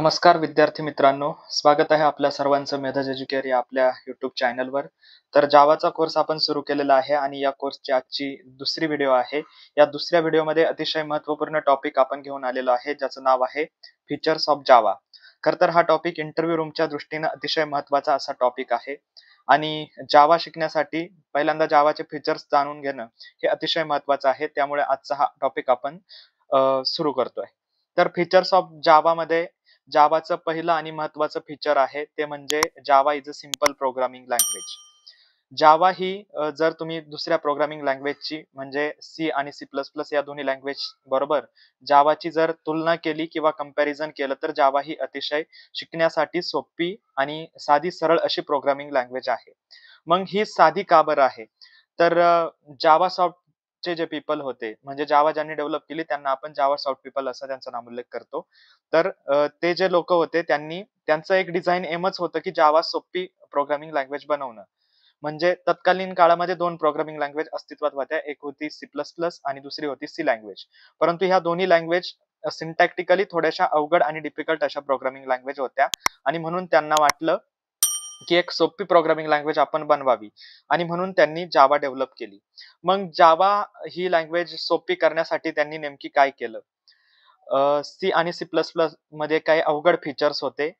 नमस्कार विद्यार्थी मित्रांनो, स्वागत आहे आपल्या सर्वांचं मेधज एज्युकेअर या आपल्या YouTube चॅनलवर. तर जावाचा कोर्स आपण सुरू केलेला आहे आणि या कोर्सची आजची दुसरी व्हिडिओ आहे. या दुसऱ्या व्हिडिओमध्ये अतिशय महत्त्वपूर्ण टॉपिक आपण घेऊन आलेलो आहे, ज्याचं नाव आहे फीचर्स ऑफ जावा. खरं तर हा टॉपिक इंटरव्ह्यू रूमच्या दृष्टीनं अतिशय महत्त्वाचा असा टॉपिक आहे आणि जावा शिकण्यासाठी पहिल्यांदा जावाचे फीचर्स जाणून घेणं हे अतिशय महत्त्वाचं आहे. त्यामुळे आजचा हा टॉपिक आपण सुरू करतोय. तर फीचर्स ऑफ जावामध्ये जावाचं पहिलं आणि महत्त्वाचं फीचर आहे ते म्हणजे Java is a simple programming language. Java ही जर तुम्ही दुसऱ्या प्रोग्रामिंग लँग्वेजची म्हणजे सी आणि सी प्लस प्लस या दोन्ही लँग्वेज बरोबर जावाची जर तुलना केली किंवा कंपॅरिझन केलं तर जावा ही अतिशय शिकण्यासाठी सोपी आणि साधी सरळ अशी प्रोग्रामिंग लँग्वेज आहे. मग ही साधी का बरं आहे? तर जावा सॉफ्टचे जे पीपल होते म्हणजे जावा ज्यांनी डेव्हलप केली त्यांना आपण जावा सॉफ्ट पीपल असा त्यांचा नामोल्लेख करतो. तर ते जे लोकं होते त्यांचं एक डिझाइन एमच होतं, की जावा सोपी प्रोग्रामिंग लँग्वेज बनवणं. म्हणजे तत्कालीन काळामध्ये 2 प्रोग्रामिंग लँग्वेज अस्तित्वात होत्या. एक होती सी प्लस प्लस आणि दुसरी होती सी लँग्वेज. परंतु ह्या दोन्ही लँग्वेज सिंटॅक्टिकली थोड्याशा अवघड आणि डिफिकल्ट अशा प्रोग्रामिंग लँग्वेज होत्या आणि म्हणून त्यांना वाटलं, की एक सोपी प्रोग्रामिंग लँग्वेज आपण बनवावी आणि म्हणून त्यांनी जावा डेव्हलप केली. मग जावा ही लँग्वेज सोपी करण्यासाठी त्यांनी नेमकी काय केलं? सी आणि सी प्लस प्लस मध्ये काही अवघड फीचर्स होते.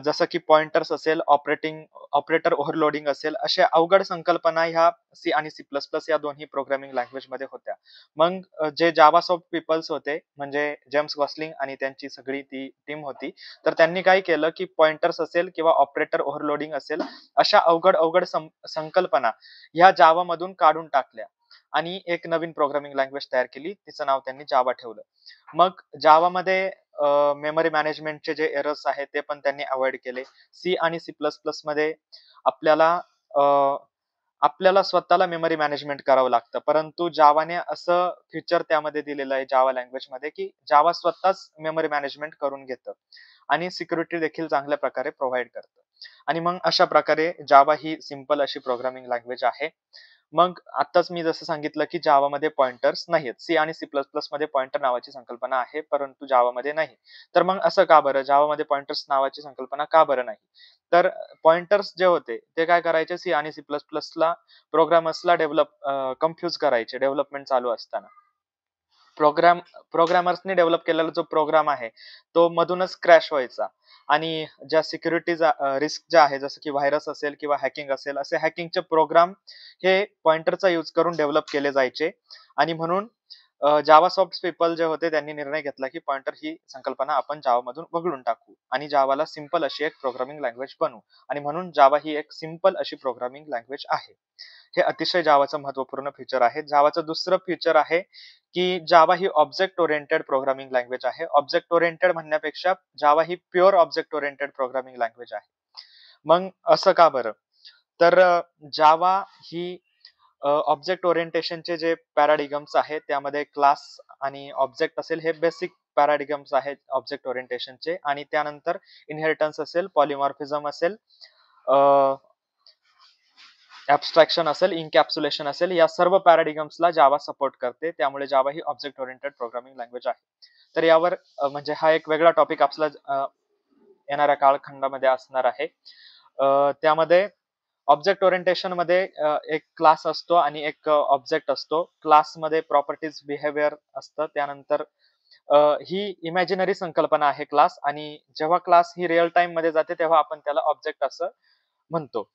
जसं की पॉइंटर्स असेल, ऑपरेटर ओव्हरलोडिंग असेल, अशा अवघड संकल्पना ह्या सी आणि सी प्लस प्लस या दोन्ही प्रोग्रामिंग लँग्वेजमध्ये होत्या. मग जे जावासॉफ्ट पीपल्स होते, म्हणजे जेम्स गॉसलिंग आणि त्यांची सगळी ती टीम होती. तर त्यांनी काय केलं, की पॉइंटर्स असेल किंवा ऑपरेटर ओव्हरलोडिंग असेल, अशा अवघड संकल्पना ह्या जावामधून काढून टाकल्या आणि एक नवीन प्रोग्रामिंग लँग्वेज तयार केली. तिचं नाव त्यांनी जावा ठेवलं. मग जावामध्ये मेमरी मॅनेजमेंटचे जे एरर्स आहेत ते पण त्यांनी अव्हॉइड केले. सी आणि सी प्लस प्लसमध्ये आपल्याला अ, आपल्याला स्वतःला मेमरी मॅनेजमेंट करावं लागतं. परंतु जावाने असं फीचर त्यामध्ये दिलेलं आहे जावा लँग्वेजमध्ये, की जावा स्वतःच मेमरी मॅनेजमेंट करून घेतं आणि सिक्युरिटी देखील चांगल्या प्रकारे प्रोव्हाईड करतं. आणि मग अशा प्रकारे जावा ही सिंपल अशी प्रोग्रामिंग लँग्वेज आहे. मग आत्ताच मी जसं सांगितलं, की जावामध्ये पॉइंटर्स नाहीयेत. सी आणि सी प्लस प्लसमध्ये पॉइंटर नावाची संकल्पना आहे, परंतु जावामध्ये नाही. तर मग असं का बरं? जावामध्ये पॉइंटर्स नावाची संकल्पना का बरं नाही? तर पॉइंटर्स जे होते, ते काय करायचे सी आणि सी प्लस प्लसला प्रोग्रामर्सला कन्फ्यूज करायचे डेव्हलपमेंट चालू असताना. प्रोग्राम प्रोग्रामर्सनी डेव्हलप केलेला जो प्रोग्राम आहे, तो मधूनच क्रॅश व्हायचा आणि ज्या रिस्क ज्या आहे, जसं की व्हायरस असेल किंवा हॅकिंग असेल, असे हॅकिंगचे प्रोग्राम हे पॉइंटरचा यूज करून डेव्हलप केले जायचे आणि म्हणून जावासॉफ्ट पीपल जे होते त्यांनी निर्णय घेतला, की पॉइंटर ही संकल्पना आपण जावामधून वगळून टाकू आणि जावाला सिंपल अशी एक प्रोग्रामिंग लँग्वेज बनवू आणि म्हणून जावा ही एक सिंपल अशी प्रोग्रामिंग लँग्वेज आहे. हे अतिशय जावाचं महत्त्वपूर्ण फीचर आहे. जावाचं दुसरं फीचर आहे, की जावा ही ऑब्जेक्ट ओरिएंटेड प्रोग्रामिंग लँग्वेज आहे. ऑब्जेक्ट ओरिएंटेड म्हणण्यापेक्षा जावा ही pure object oriented programming language आहे. मग असं का बरं? तर जावा ही ऑब्जेक्ट ओरिएंटेशनचे जे पॅराडिगम्स आहेत, त्यामध्ये क्लास आणि ऑब्जेक्ट असेल, हे बेसिक पॅराडिगम्स आहेत ऑब्जेक्ट ओरिएंटेशनचे आणि त्यानंतर इनहेरिटन्स असेल, पॉलिमॉर्फिझम असेल, ॲब्स्ट्रॅक्शन असेल, एन्कॅप्सुलेशन असेल, या सर्व पॅराडिगम्सला जावा सपोर्ट करते. त्यामुळे जावा ही ऑब्जेक्ट ओरिएंटेड प्रोग्रामिंग लँग्वेज आहे. तर यावर म्हणजे हा एक वेगळा टॉपिक आपला येणाऱ्या कालखंडामध्ये असणार आहे. त्यामध्ये ऑब्जेक्ट ओरिएंटेशनमध्ये एक क्लास असतो आणि एक ऑब्जेक्ट असतो. क्लासमध्ये प्रॉपर्टीज, बिहेवियर असतं. त्यानंतर ही इमॅजिनरी संकल्पना आहे क्लास आणि जेव्हा क्लास ही रिअल टाईममध्ये जाते, तेव्हा आपण त्याला ऑब्जेक्ट असं म्हणतो.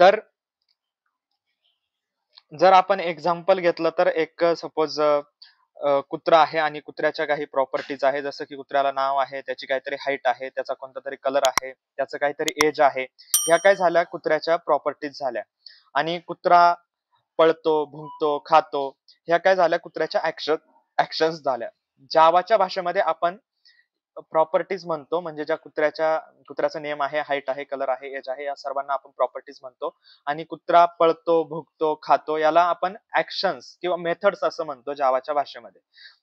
तर जर आपण एक्झाम्पल घेतलं तर एक सपोज कुत्रा आहे आणि कुत्र्याच्या काही प्रॉपर्टीज आहे. जसं की कुत्र्याला नाव आहे, त्याची काहीतरी हाईट आहे, त्याचा कोणतातरी कलर आहे, त्याचं काहीतरी एज आहे. ह्या काय झाल्या कुत्र्याच्या प्रॉपर्टीज झाल्या आणि कुत्रा पळतो, भुंकतो, खातो. ह्या काय झाल्या कुत्र्याच्या ॲक्शन्स झाल्या. जावाच्या भाषेमध्ये आपण प्रॉपर्टीज म्हणतो म्हणजे ज्या कुत्र्याचं नेम आहे, हाईट आहे, कलर आहे, एज आहे, या सर्वांना आपण प्रॉपर्टीज म्हणतो आणि कुत्रा पळतो, भुंकतो, खातो याला आपण ॲक्शन्स किंवा मेथड्स असं म्हणतो जावाच्या भाषेमध्ये.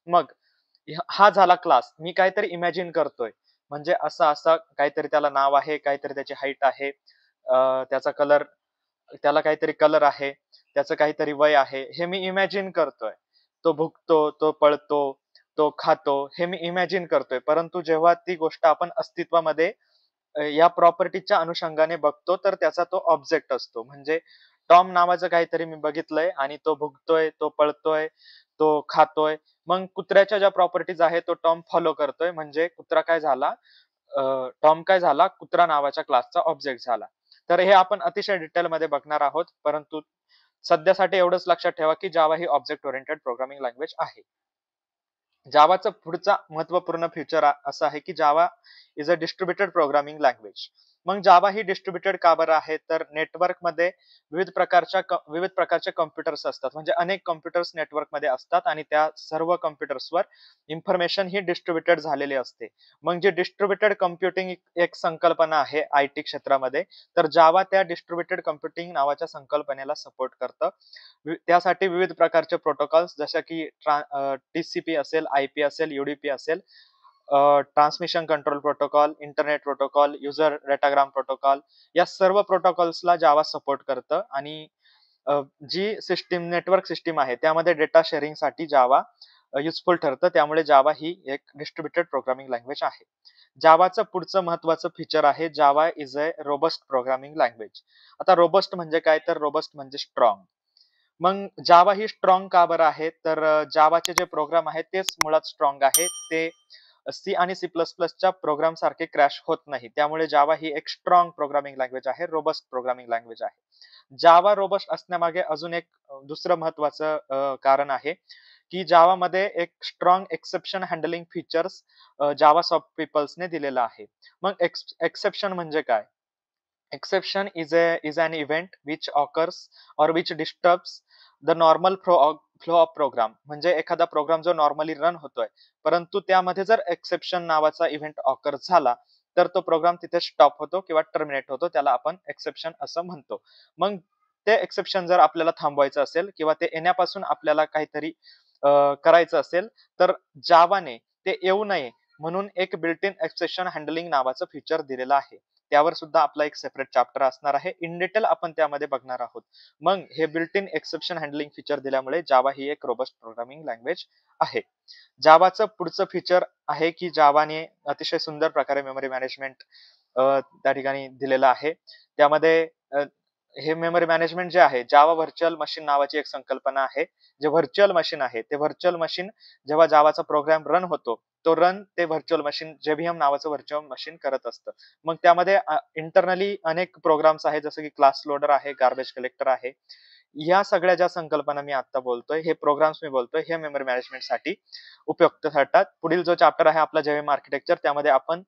मग हा झाला क्लास. मी काहीतरी इमॅजिन करतोय. म्हणजे असं काहीतरी त्याला नाव आहे, काहीतरी त्याची हाईट आहे, त्याचा कलर त्याला काहीतरी कलर आहे, त्याचं काहीतरी वय आहे, हे मी इमॅजिन करतोय. तो भुंकतो, तो पळतो, तो खातो हे मी इमॅजिन करतोय. परंतु जेव्हा ती गोष्ट आपण अस्तित्वामध्ये या प्रॉपर्टीच्या अनुषंगाने बघतो, तर त्याचा तो ऑब्जेक्ट असतो. म्हणजे टॉम नावाचं काहीतरी मी बघितलंय आणि तो भुंकतोय, तो पळतोय, तो खातोय. मग कुत्र्याच्या ज्या प्रॉपर्टीज आहेत, तो टॉम फॉलो करतोय. म्हणजे कुत्रा काय झाला, टॉम काय झाला, कुत्रा नावाच्या क्लासचा ऑब्जेक्ट झाला. तर हे आपण अतिशय डिटेलमध्ये बघणार आहोत. परंतु सध्यासाठी एवढंच लक्षात ठेवा, की जावा ही ऑब्जेक्ट ओरिएंटेड प्रोग्रामिंग लँग्वेज आहे. जावाचा पुढचा महत्त्वपूर्ण फीचर असं आहे, की Java is a distributed programming language. मग जावा ही डिस्ट्रिब्युटेड का बरं आहे? तर नेटवर्कमध्ये विविध प्रकारचे कॉम्प्युटर्स असतात. म्हणजे अनेक कॉम्प्युटर्स नेटवर्कमध्ये असतात आणि त्या सर्व कॉम्प्युटर्सवर इन्फॉर्मेशन ही डिस्ट्रिब्युटेड झालेली असते. मग जे डिस्ट्रिब्युटेड कम्प्युटिंग एक संकल्पना आहे आयटी क्षेत्रामध्ये, तर जावा त्या डिस्ट्रिब्युटेड कम्प्युटिंग नावाच्या संकल्पनेला सपोर्ट करतं. त्यासाठी विविध प्रकारचे प्रोटोकॉल्स जशा की टीसीपी असेल, आयपी असेल, युडीपी असेल, transmission control protocol, internet protocol, user datagram protocol या सर्व प्रोटोकॉल्सला जावा सपोर्ट करतं आणि जी नेटवर्क सिस्टीम आहे त्यामध्ये डेटा शेअरिंगसाठी जावा युजफुल ठरतं. त्यामुळे जावा ही एक डिस्ट्रिब्युटेड प्रोग्रामिंग लँग्वेज आहे. जावाचं पुढचं महत्त्वाचं फीचर आहे Java is a robust programming language. आता रोबस्ट म्हणजे काय? तर रोबस्ट म्हणजे स्ट्रॉंग. मग जावा ही स्ट्रॉंग का बरं आहे? तर जावाचे जे प्रोग्राम आहेत तेच मुळात स्ट्रॉंग आहे. ते सी आणि सी प्लस प्लसच्या प्रोग्राम सारखे क्रॅश होत नाही. त्यामुळे जावा ही एक स्ट्रॉंग प्रोग्रामिंग लँग्वेज आहे, रोबस्ट प्रोग्रामिंग लँग्वेज आहे. जावा रोबस्ट असण्यामागे अजून एक दुसरं महत्त्वाचं कारण आहे, की जावामध्ये एक स्ट्रॉंग एक्सेप्शन हँडलिंग फीचर्स जावा सॉफ्ट पीपल्सने दिलेलं आहे. मग एक्सेप्शन म्हणजे काय? Exception is an event which occurs or which disturbs the normal flow of program. म्हणजे एखादा प्रोग्राम जो नॉर्मली रन होतोय, परंतु त्यामध्ये जर एक्सेप्शन नावाचा इव्हेंट ऑकर झाला, तर तो प्रोग्राम तिथे स्टॉप होतो किंवा टर्मिनेट होतो. त्याला आपण एक्सेप्शन असं म्हणतो. मग ते एक्सेप्शन जर आपल्याला थांबवायचं असेल किंवा ते येण्यापासून आपल्याला काहीतरी करायचं असेल, तर जावाने ते येऊ नये म्हणून एक बिल्ट इन एक्सेप्शन हँडलिंग नावाचं फीचर दिलेलं आहे. त्यावर सुद्धा आपला एक सेपरेट चॅप्टर असणार आहे. इन डिटेल आपण त्यामध्ये बघणार आहोत. मग हे built in exception handling feature दिल्यामुळे जावा ही एक रोबस्ट प्रोग्रामिंग लँग्वेज आहे. जावाचं पुढचं फीचर आहे, की जावाने अतिशय सुंदर प्रकारे मेमरी मॅनेजमेंट त्या ठिकाणी दिलेलं आहे. त्यामध्ये हे मेमरी मॅनेजमेंट जे आहे, जावा व्हर्चुअल मशीन नावाची एक संकल्पना आहे. जे व्हर्चुअल मशीन आहे, ते व्हर्चुअल मशीन जेव्हा जावाचा प्रोग्राम रन होतो, तो रन ते व्हर्चुअल मशीन जेव्हीएम नावाचं व्हर्चुअल मशीन करत असतं. मग त्यामध्ये इंटरनली अनेक प्रोग्राम्स आहेत, जसं की क्लास लोडर आहे, गार्बेज कलेक्टर आहे. या सगळ्या ज्या संकल्पना मी आता बोलतोय, हे प्रोग्राम्स मी बोलतोय, हे मेमरी मॅनेजमेंटसाठी उपयुक्त ठरतात. पुढील जो चॅप्टर आहे आपला जेव्हीएम आर्किटेक्चर, त्यामध्ये आपण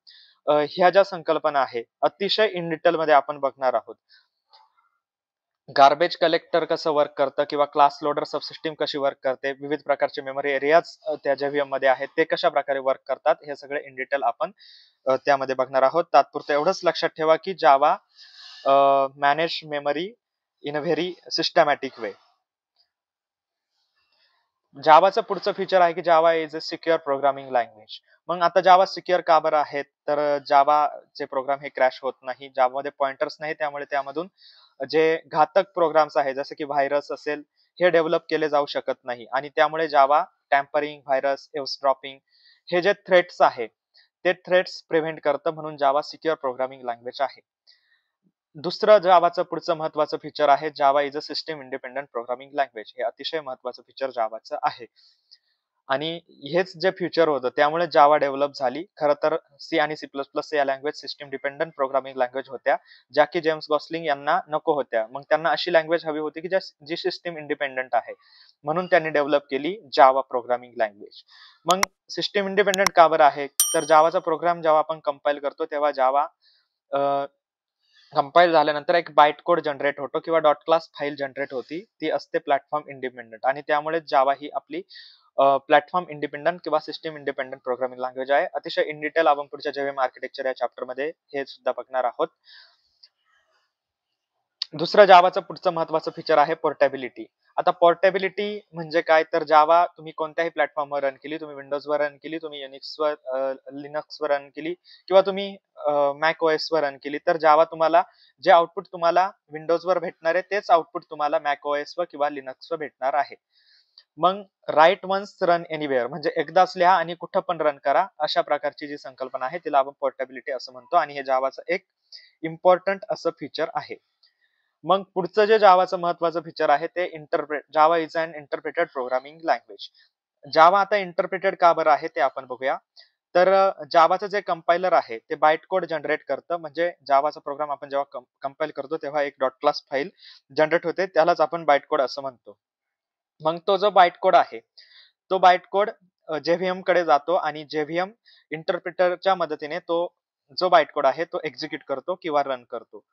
ह्या ज्या संकल्पना आहे, अतिशय इन डिटेलमध्ये आपण बघणार आहोत. गार्बेज कलेक्टर कसं वर्क करतं किंवा क्लास लोडर सबसिस्टम कशी वर्क करते, विविध प्रकारचे मेमरी एरियाज त्या जेव्हीएम मध्ये आहेत, ते कशा प्रकारे वर्क करतात, हे सगळे इन डिटेल आपण त्यामध्ये बघणार आहोत. तात्पुरतं एवढंच लक्षात ठेवा, की Java manage memory in a very systematic way. जावाचं पुढचं फीचर आहे, की Java is a secure programming language. मग आता जावा सिक्युअर का बरं आहेत? तर जावाचे प्रोग्राम हे क्रॅश होत नाही. जावामध्ये पॉइंटर्स नाही, त्यामुळे त्यामधून जे घातक प्रोग्राम्स आहेत, जसं की व्हायरस असेल, हे डेव्हलप केले जाऊ शकत नाही आणि त्यामुळे जावा टॅम्परिंग, व्हायरस, एव्हसड्रॉपिंग हे जे थ्रेट्स आहे, ते थ्रेट्स प्रिव्हेंट करतं. म्हणून जावा सिक्युअर प्रोग्रामिंग लँग्वेज आहे. दुसरं जावाचं पुढचं महत्त्वाचं फीचर आहे, Java is a system independent programming language. हे अतिशय महत्त्वाचं फीचर जावाचं आहे. आणि हेच जे फ्युचर होतं त्यामुळे जावा डेव्हलप झाली. खरं तर सी आणि सी प्लस प्लस या language system dependent programming language होत्या, ज्या की जेम्स गॉसलिंग यांना नको होत्या. मग त्यांना अशी लँग्वेज हवी होती, की जी सिस्टम इंडिपेंडंट आहे. म्हणून त्यांनी डेव्हलप केली जावा प्रोग्रामिंग लँग्वेज. मग सिस्टम इंडिपेंडंट का बरं आहे? तर जावाचा प्रोग्राम जेव्हा आपण कंपाईल करतो, तेव्हा जावा कंपाईल झाल्यानंतर एक बाइट कोड जनरेट होतो किंवा डॉट क्लास फाईल जनरेट होती. ती असते प्लॅटफॉर्म इंडिपेंडंट आणि त्यामुळे जावा ही आपली प्लॅटफॉर्म इंडिपेंडंट किंवा सिस्टम इंडिपेंडंट प्रोग्रामिंग लँग्वेज आहे. अतिशय इन डिटेल आपण पुढच्या जेव्हीएम आर्किटेक्चर या चॅप्टरमध्ये हे सुद्धा बघणार आहोत. दुसरं जावाचं पुढचं महत्त्वाचं फीचर आहे पोर्टेबिलिटी. आता पोर्टेबिलिटी म्हणजे काय? तर जावा तुम्ही कोणत्याही प्लॅटफॉर्मवर रन केली, तुम्ही विंडोजवर रन केली, तुम्ही युनिक्सवर लिनक्सवर रन केली किंवा तुम्ही मॅक ओएसवर रन केली, तर जावा तुम्हाला जे आउटपुट तुम्हाला विंडोजवर भेटणार आहे, तेच आउटपुट तुम्हाला मॅक ओएसवर किंवा लिनक्सवर भेटणार आहे. मग राईट वन्स रन एनिवेअर म्हणजे एकदाच लिहा आणि कुठं पण रन करा, अशा प्रकारची जी संकल्पना आहे तिला आपण पोर्टेबिलिटी असं म्हणतो आणि हे जावाचं एक इम्पॉर्टंट असं फीचर आहे. मग पुढचं जे जावाचं महत्वाचं फीचर आहे ते Java is an interpreted programming language. Java आता इंटरप्रेटेड का बरं आहे ते आपण बघूया. तर जावाचं जे कंपायलर आहे ते बाईट कोड जनरेट करतं. म्हणजे जावाचा प्रोग्राम आपण जेव्हा कंपाईल करतो तेव्हा एक डॉट क्लास फाईल जनरेट होते, त्यालाच आपण बाईट कोड असं म्हणतो. मग तो जो बाईट कोड आहे, तो बाईट कोड JVM कडे जातो आणि JVM इंटरप्रिटरच्या मदतीने तो जो बाईट कोड आहे तो एक्झिक्यूट करतो किंवा रन करतो.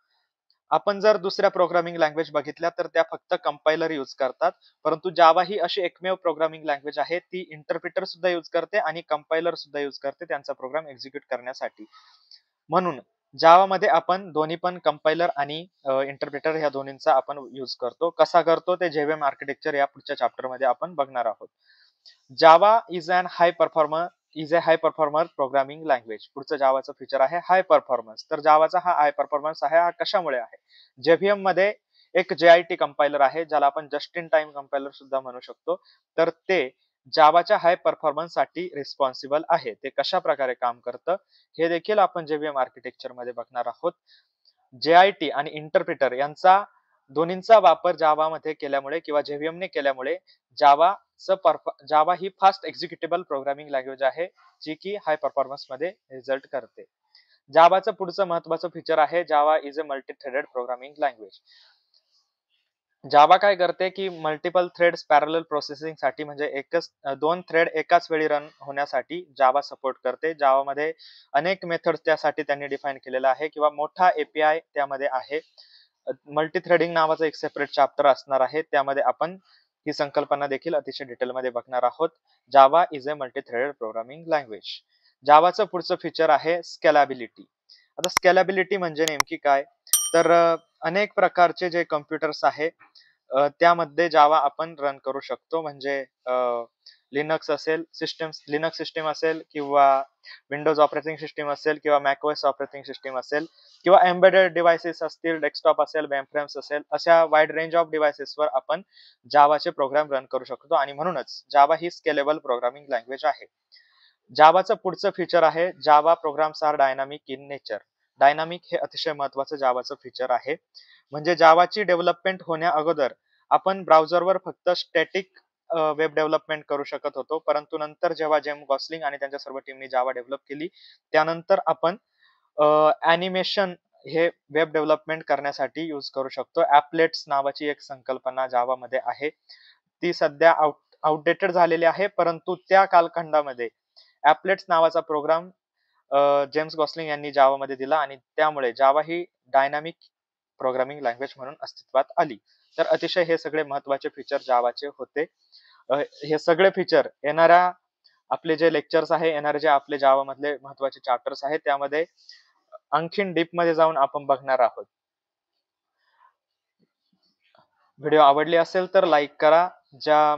आपण जर दुसऱ्या प्रोग्रामिंग लँग्वेज बघितल्या तर त्या फक्त कंपायलर यूज करतात. परंतु जावा ही अशी एकमेव प्रोग्रामिंग लँग्वेज आहे ती इंटरप्रिटर सुद्धा यूज करते आणि कंपायलर सुद्धा यूज करते त्यांचा प्रोग्राम एक्झिक्यूट करण्यासाठी. म्हणून जावामध्ये आपण दोन्ही पण कंपायलर आणि इंटरप्रिटर ह्या दोन्हींचा आपण यूज करतो. कसा करतो ते JVM आर्किटेक्चर या पुढच्या चॅप्टर मध्ये आपण बघणार आहोत. Java is a high performer programming language. पुढचं जावाचं फीचर आहे हाय परफॉर्मन्स. तर जावाचा हा हाय परफॉर्मन्स आहे हा कशामुळे आहे? JVM मध्ये एक JIT कंपायलर आहे ज्याला आपण जस्ट इन टाइम कंपायलर सुद्धा म्हणू शकतो. तर ते जावाच्या हाय परफॉर्मन्स साठी रिस्पॉन्सिबल आहे. ते कशा प्रकारे काम करतं हे देखील आपण JVM आर्किटेक्चर मध्ये बघणार आहोत. JIT आणि इंटरप्रिटर यांचा दोन्हींचा वापर जावामध्ये केल्यामुळे किंवा JVM ने केल्यामुळे जावा ही फास्ट एक्झिक्युटेबल प्रोग्रामिंग लँग्वेज आहे जी की हाय परफॉर्मन्स मध्ये रिझल्ट करते. जावाचं पुढचं महत्वाचं फीचर आहे Java is a multi threaded programming language. Java काय करते की मल्टिपल थ्रेड्स पॅरलल प्रोसेसिंग साठी म्हणजे दोन थ्रेड एकाच वेळी रन होण्यासाठी जावा सपोर्ट करते. जावामध्ये अनेक मेथड्स त्यासाठी त्यांनी डिफाईन केलेला आहे किंवा मोठा API त्यामध्ये आहे. मल्टी थ्रेडिंग नावाचं एक सेपरेट चॅप्टर असणार आहे, त्यामध्ये आपण ही संकल्पना देखील अतिशय डिटेलमध्ये बघणार आहोत. Java is a multi threaded programming language. जावाचं पुढचं फीचर आहे स्केलेबिलिटी. आता स्केलेबिलिटी म्हणजे नेमकी काय? तर अनेक प्रकारचे जे कम्प्युटर्स आहे त्यामध्ये जावा आपण रन करू शकतो. म्हणजे लिनक्स सिस्टीम असेल किंवा विंडोज ऑपरेटिंग सिस्टीम असेल किंवा मॅकओएस ऑपरेटिंग सिस्टीम असेल किंवा एम्बेडेड डिव्हाइसेस असतील, डेस्कटॉप असेल, मेनफ्रेम्स असेल, अशा वाईड रेंज ऑफ डिव्हाइसेसवर आपण जावाचे प्रोग्राम रन करू शकतो आणि म्हणूनच जावा ही स्केलेबल प्रोग्रामिंग लँग्वेज आहे. जावाचं पुढचं फीचर आहे Java programs are dynamic in nature. Dynamic हे अतिशय महत्वाचं जावाचं फीचर आहे. म्हणजे जावाची डेव्हलपमेंट होण्या अगोदर आपण ब्राउझरवर फक्त स्टॅटिक वेब डेव्हलपमेंट करू शकत होतो, परंतु नंतर जेव्हा जेम गॉसलिंग आणि त्यांच्या सर्व टीमनी जावा डेव्हलप केली त्यानंतर आपण ॲनिमेशन हे वेब डेव्हलपमेंट करण्यासाठी यूज करू शकतो. ॲपलेट्स नावाची एक संकल्पना जावामध्ये आहे. ती सध्या आउटडेटेड झालेली आहे, परंतु त्या कालखंडामध्ये ॲपलेट्स नावाचा प्रोग्राम जेम्स गॉसलिंग यांनी जावामध्ये दिला आणि त्यामुळे जावा ही डायनामिक प्रोग्रामिंग लँग्वेज म्हणून अस्तित्वात आली. तर अतिशय हे सगळे महत्वाचे फीचर जावाचे होते. हे सगळे फीचर येणाऱ्या आपले जे लेक्चर्स आहे, येणारे जे आपले जावा मधले महत्वाचे चॅप्टर्स आहेत त्यामध्ये आणखीन डीप मध्ये जाऊन आपण बघणार आहोत. व्हिडिओ आवडली असेल तर लाईक करा. ज्या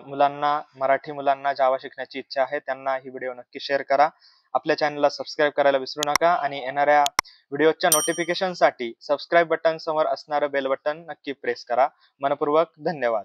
मराठी मुलांना जावा शिकण्याची इच्छा आहे त्यांना ही व्हिडिओ नक्की शेअर करा. आपल्या चॅनलला सबस्क्राईब करायला विसरू नका आणि येणाऱ्या व्हिडिओच्या नोटिफिकेशनसाठी सबस्क्राईब बटन समोर असणारं बेल बटन नक्की प्रेस करा. मनपूर्वक धन्यवाद.